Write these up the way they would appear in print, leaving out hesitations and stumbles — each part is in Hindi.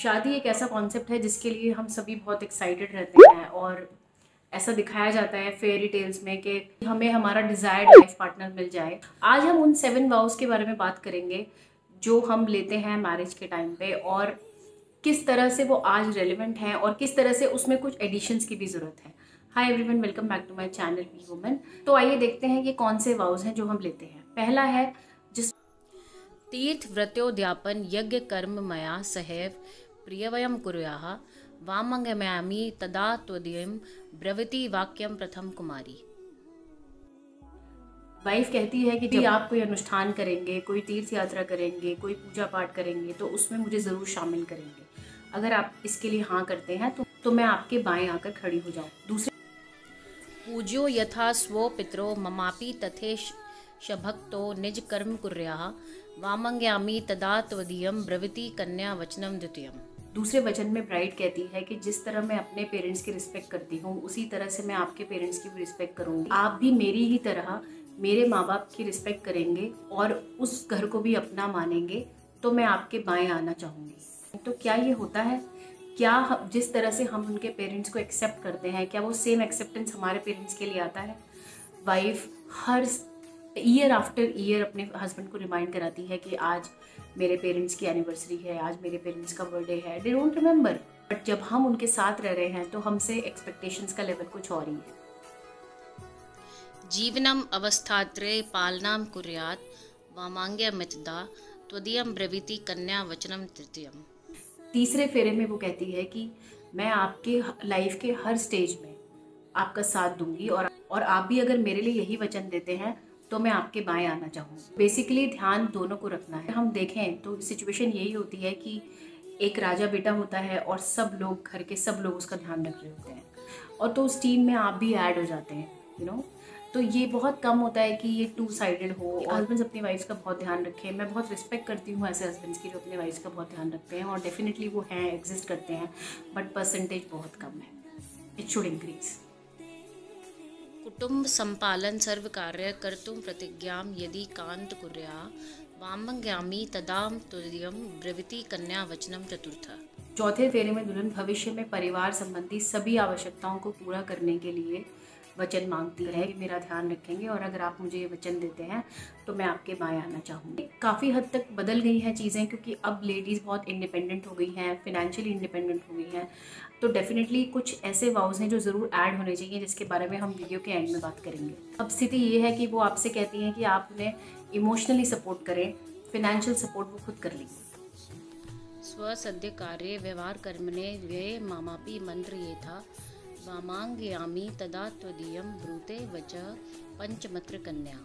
शादी एक ऐसा कॉन्सेप्ट है जिसके लिए हम सभी बहुत एक्साइटेड रहते हैं और ऐसा दिखाया जाता है फेयरी टेल्स में कि हमें हमारा डिजायर्ड लाइफ पार्टनर मिल जाए। आज हम उन 7 वाउस के बारे में बात करेंगे जो हम लेते हैं मैरिज के टाइम पे और किस तरह से वो आज रेलिवेंट हैं और किस तरह से उसमें कुछ एडिशंस की भी ज़रूरत है। Hi everyone, welcome back to my channel be woman. तो आइए देखते हैं ये कौन से वाउस हैं जो हम लेते हैं। पहला है जिस तीर्थ व्रत्योद्यापन यज्ञ कर्म मया सहैव प्रियवयम कुर्याः वामंगम्यामि तदा त्वदीयं ब्रवीति वाक्यम प्रथम कुमारी। वाइफ कहती है कि जब आप कोई अनुष्ठान करेंगे, कोई तीर्थ यात्रा करेंगे, कोई पूजा पाठ करेंगे तो उसमें मुझे ज़रूर शामिल करेंगे। अगर आप इसके लिए हाँ करते हैं तो मैं आपके बाएं आकर खड़ी हो जाऊँ। दूसरे पूज्यो यथा स्वो पितरो ममापि तथे शभक्तो निज कर्म कुर्याः वामंग्यामि तदा त्वदीयं ब्रवीति कन्या वचनम द्वितीयम्। दूसरे वचन में ब्राइड कहती है कि जिस तरह मैं अपने पेरेंट्स की रिस्पेक्ट करती हूँ उसी तरह से मैं आपके पेरेंट्स की भी रिस्पेक्ट करूँगी। आप भी मेरी ही तरह मेरे माँ बाप की रिस्पेक्ट करेंगे और उस घर को भी अपना मानेंगे, तो मैं आपके बाएं आना चाहूँगी। तो क्या ये होता है? क्या जिस तरह से हम उनके पेरेंट्स को एक्सेप्ट करते हैं, क्या वो सेम एक्सेप्टेंस हमारे पेरेंट्स के लिए आता है? वाइफ हर ईयर आफ्टर ईयर अपने हस्बैंड को रिमाइंड कराती है कि आज मेरे पेरेंट्स की एनिवर्सरी है, आज मेरे पेरेंट्स का बर्थडे है। दे डोंट रिमेंबर, बट जब हम उनके साथ रह रहे हैं तो हमसे एक्सपेक्टेशंस का लेवल कुछ और ही है। जीवनम अवस्थात्रे पालनाम कुर्यात् वामांग्यमितदा त्वदीयं ब्रवीति कन्या वचनम तृतीयम्। तीसरे फेरे में वो कहती है कि मैं आपके लाइफ के हर स्टेज में आपका साथ दूंगी और आप भी अगर मेरे लिए यही वचन देते हैं तो मैं आपके बाएं आना चाहूँगी। बेसिकली ध्यान दोनों को रखना है। हम देखें तो सिचुएशन यही होती है कि एक राजा बेटा होता है और सब लोग, घर के सब लोग उसका ध्यान रख रहे होते हैं और तो उस टीम में आप भी ऐड हो जाते हैं, यू नो। तो ये बहुत कम होता है कि ये 2 साइडेड हो। हस्बैंड्स अपनी वाइफ्स का बहुत ध्यान रखें। मैं बहुत रिस्पेक्ट करती हूँ ऐसे हस्बैंड्स की जो अपनी वाइफ्स का बहुत ध्यान रखते हैं और डेफिनेटली वो हैं, एग्जिस्ट करते हैं, बट परसेंटेज बहुत कम है। It should increase. कुटुंब संपालन सर्व कार्य कर्तुं प्रतिज्ञां यदि कांत कुर्याः वामंग्यामि तदा त्वदीयं ब्रवीति कन्या वचनम चतुर्थ। चौथे फेरे में दुल्हन भविष्य में परिवार संबंधी सभी आवश्यकताओं को पूरा करने के लिए वचन मांगती है कि मेरा ध्यान रखेंगे और अगर आप मुझे ये वचन देते हैं तो मैं आपके बाएं आना चाहूँगी। काफ़ी हद तक बदल गई हैं चीज़ें क्योंकि अब लेडीज़ बहुत इंडिपेंडेंट हो गई हैं, फिनेंशियली इंडिपेंडेंट हो गई हैं। तो डेफिनेटली कुछ ऐसे वाउस हैं जो ज़रूर ऐड होने चाहिए जिसके बारे में हम वीडियो के एंड में बात करेंगे। अब स्थिति ये है कि वो आपसे कहती हैं कि आप उन्हें इमोशनली सपोर्ट करें, फिनेंशियल सपोर्ट वो खुद कर लेंगे। स्वसद्य कार्ये व्यवहार कर्मणे व्यये मामापि मंत्र ये था वामांग्यामि तदा त्वदीयं ब्रूते वच पंचमत्र कन्या।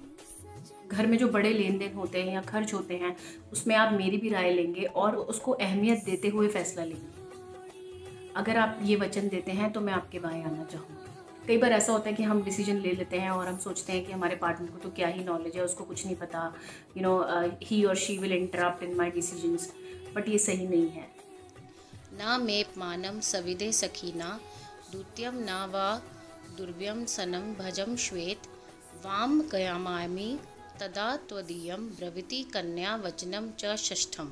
घर में जो बड़े लेन देन होते हैं या खर्च होते हैं उसमें आप मेरी भी राय लेंगे और उसको अहमियत देते हुए फैसला लेंगे। अगर आप ये वचन देते हैं तो मैं आपके बाएं आना चाहूँगी। कई बार ऐसा होता है कि हम डिसीजन ले लेते हैं और हम सोचते हैं कि हमारे पार्टनर को तो क्या ही नॉलेज है, उसको कुछ नहीं पता, यू नो, ही और she will interrupt in my decisions, but ये सही नहीं है। न मेपमानं सविदे सखीना द्वितीयं न वा दुर्व्यं सनं भजं श्वेत वाम गयामामि तदा त्वदीयं ब्रवीति कन्या वचनम च षष्ठम।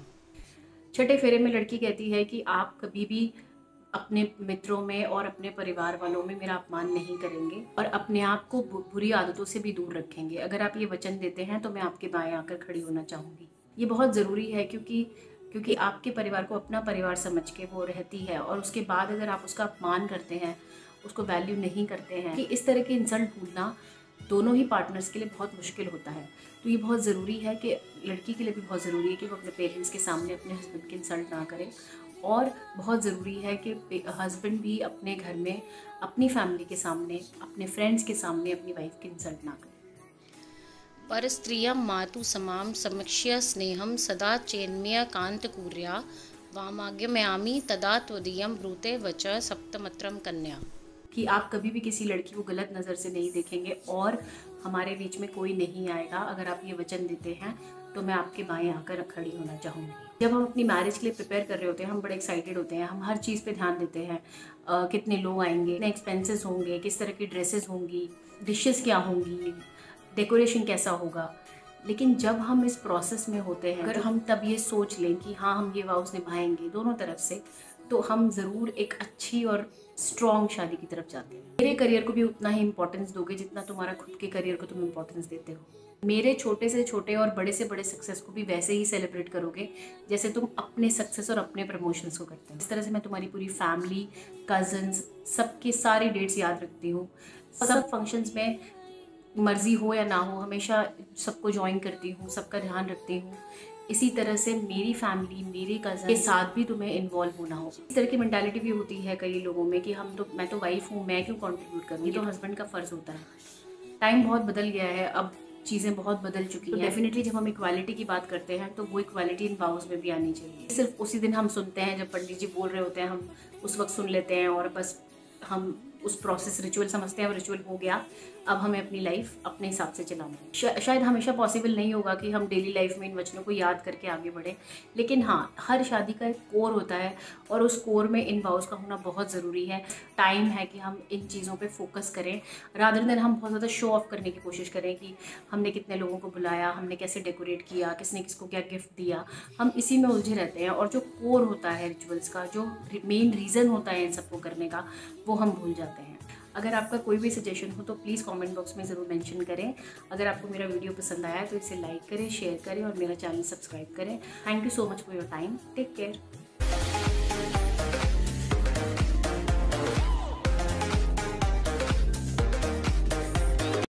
छठे फेरे में लड़की कहती है कि आप कभी भी अपने मित्रों में और अपने परिवार वालों में मेरा अपमान नहीं करेंगे और अपने आप को बुरी आदतों से भी दूर रखेंगे। अगर आप ये वचन देते हैं तो मैं आपके बाएं आकर खड़ी होना चाहूँगी। ये बहुत ज़रूरी है क्योंकि आपके परिवार को अपना परिवार समझ के वो रहती है और उसके बाद अगर आप उसका अपमान करते हैं, उसको वैल्यू नहीं करते हैं, कि इस तरह की इंसल्ट भूलना दोनों ही पार्टनर्स के लिए बहुत मुश्किल होता है। तो ये बहुत ज़रूरी है कि लड़की के लिए भी बहुत ज़रूरी है कि वो अपने पेरेंट्स के सामने अपने हस्बैंड की इंसल्ट ना करे और बहुत ज़रूरी है कि हस्बैंड भी अपने घर में अपनी फैमिली के सामने, अपने फ्रेंड्स के सामने अपनी वाइफ की इंसल्ट ना करे। परस्त्रियं मातु समां समीक्ष्य स्नेहं सदा चेन्मय कांत कुर्या वामाग्यम्यामि तदा त्वदीयं ब्रूते वच सप्तमत्रम कन्या। कि आप कभी भी किसी लड़की को गलत नज़र से नहीं देखेंगे और हमारे बीच में कोई नहीं आएगा। अगर आप ये वचन देते हैं तो मैं आपके बाएं आकर खड़ी होना चाहूँगी। जब हम अपनी मैरिज के लिए प्रिपेयर कर रहे होते हैं हम बड़े एक्साइटेड होते हैं, हम हर चीज़ पे ध्यान देते हैं, कितने लोग आएंगे, कितने एक्सपेंसेस होंगे, किस तरह की ड्रेसेस होंगी, डिशेस क्या होंगी, डेकोरेशन कैसा होगा, लेकिन जब हम इस प्रोसेस में होते हैं, अगर हम तब ये सोच लें कि हाँ हम ये वाउस निभाएंगे दोनों तरफ से, तो हम ज़रूर एक अच्छी और स्ट्रॉन्ग शादी की तरफ जाते हैं। मेरे करियर को भी उतना ही इम्पोर्टेंस दोगे जितना तुम्हारा खुद के करियर को तुम इम्पोर्टेंस देते हो। मेरे छोटे से छोटे और बड़े से बड़े सक्सेस को भी वैसे ही सेलिब्रेट करोगे जैसे तुम अपने सक्सेस और अपने प्रमोशंस को करते हो। इस तरह से मैं तुम्हारी पूरी फैमिली, कजन्स, सबके सारी डेट्स याद रखती हूँ। सब फंक्शंस में मर्जी हो या ना हो हमेशा सबको ज्वाइन करती हूँ, सबका ध्यान रखती हूँ। इसी तरह से मेरी फैमिली, मेरे कज़न के साथ भी तुम्हें इन्वॉल्व होना होगा। इस तरह की मेंटालिटी भी होती है कई लोगों में कि मैं तो वाइफ हूँ, मैं क्यों कंट्रीब्यूट करूँ, ये तो हस्बैंड का फ़र्ज़ होता है। टाइम बहुत बदल गया है, अब चीज़ें बहुत बदल चुकी हैं। डेफिनेटली जब हम इक्वालिटी की बात करते हैं तो वो इक्वालिटी इन वाउस में भी आनी चाहिए। सिर्फ उसी दिन हम सुनते हैं जब पंडित जी बोल रहे होते हैं, हम उस वक्त सुन लेते हैं और बस हम उस प्रोसेस रिचुअल समझते हैं, वो रिचुअल हो गया, अब हमें अपनी लाइफ अपने हिसाब से चलाना है। शायद हमेशा पॉसिबल नहीं होगा कि हम डेली लाइफ में इन वचनों को याद करके आगे बढ़ें, लेकिन हाँ, हर शादी का एक कोर होता है और उस कोर में इन वाउस का होना बहुत ज़रूरी है। टाइम है कि हम इन चीज़ों पे फोकस करें, रादर देन हम बहुत ज़्यादा शो ऑफ करने की कोशिश करें कि हमने कितने लोगों को बुलाया, हमने कैसे डेकोरेट किया, किसने किसको क्या गिफ्ट दिया। हम इसी में उलझे रहते हैं और जो कोर होता है रिचुअल्स का, जो मेन रीज़न होता है इन सबको करने का, वो हम भूल जाते हैं। अगर आपका कोई भी सजेशन हो तो प्लीज़ कमेंट बॉक्स में ज़रूर मेंशन करें। अगर आपको मेरा वीडियो पसंद आया तो इसे लाइक करें, शेयर करें और मेरा चैनल सब्सक्राइब करें। Thank you so much for your time. Take care.